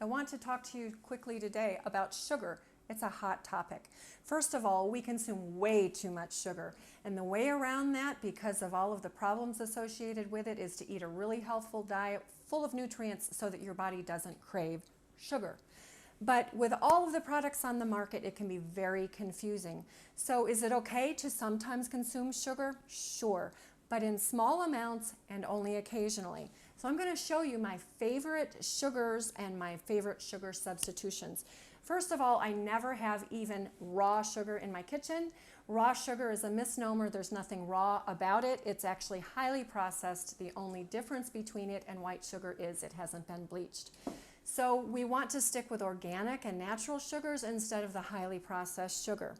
want to talk to you quickly today about sugar. It's a hot topic. First of all, we consume way too much sugar, and the way around that, because of all of the problems associated with it, is to eat a really healthful diet full of nutrients so that your body doesn't crave sugar. But with all of the products on the market, it can be very confusing. So is it okay to sometimes consume sugar? Sure, but in small amounts and only occasionally. So I'm going to show you my favorite sugars and my favorite sugar substitutions. First of all, I never have even raw sugar in my kitchen. Raw sugar is a misnomer. There's nothing raw about it. It's actually highly processed. The only difference between it and white sugar is it hasn't been bleached. So we want to stick with organic and natural sugars instead of the highly processed sugar.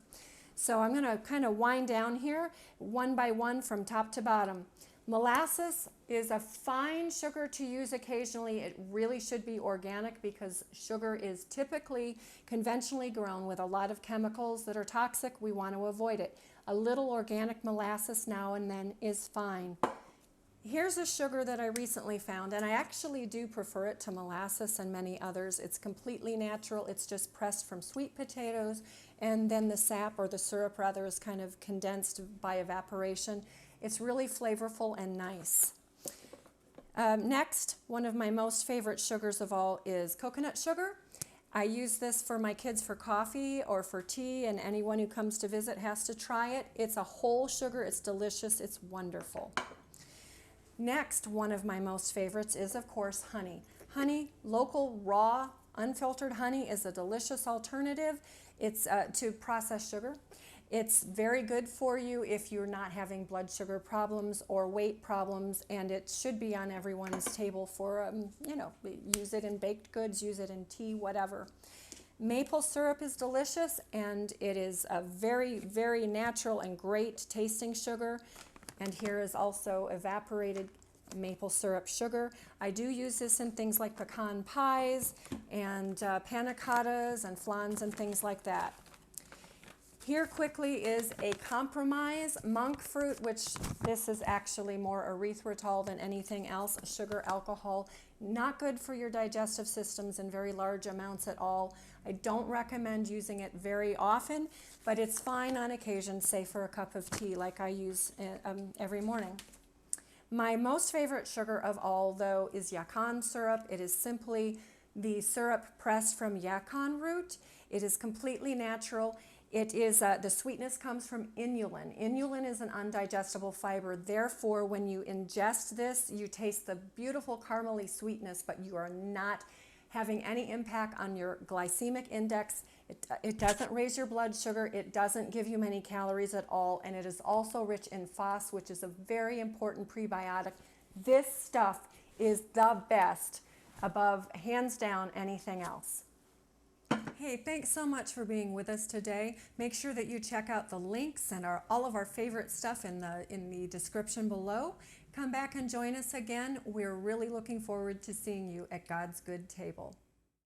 So I'm going to kind of wind down here one by one from top to bottom. Molasses is a fine sugar to use occasionally. It really should be organic because sugar is typically conventionally grown with a lot of chemicals that are toxic. We want to avoid it. A little organic molasses now and then is fine. Here's a sugar that I recently found, and I actually do prefer it to molasses and many others. It's completely natural. It's just pressed from sweet potatoes, and then the sap, or the syrup rather, is kind of condensed by evaporation. It's really flavorful and nice. Next, one of my most favorite sugars of all is coconut sugar. I use this for my kids for coffee or for tea, and anyone who comes to visit has to try it. It's a whole sugar. It's delicious. It's wonderful. Next, one of my most favorites is, of course, honey. Honey, local, raw, unfiltered honey is a delicious alternative. It's to processed sugar. It's very good for you if you're not having blood sugar problems or weight problems, and it should be on everyone's table for, use it in baked goods, use it in tea, whatever. Maple syrup is delicious, and it is a very, very natural and great tasting sugar. And here is also evaporated maple syrup sugar. I do use this in things like pecan pies and panna cottas and flans and things like that. Here quickly is a compromise, monk fruit, which this is actually more erythritol than anything else, sugar alcohol. Not good for your digestive systems in very large amounts at all. I don't recommend using it very often, but it's fine on occasion, say for a cup of tea like I use every morning. My most favorite sugar of all, though, is Yacon syrup. It is simply the syrup pressed from yacon root. It is completely natural. It is, the sweetness comes from inulin. Inulin is an undigestible fiber. Therefore, when you ingest this, you taste the beautiful caramely sweetness, but you are not having any impact on your glycemic index. It doesn't raise your blood sugar. It doesn't give you many calories at all. And it is also rich in phos, which is a very important prebiotic. This stuff is the best above, hands down, anything else. Hey, thanks so much for being with us today. Make sure that you check out the links and all of our favorite stuff in the description below. Come back and join us again. We're really looking forward to seeing you at God's good table.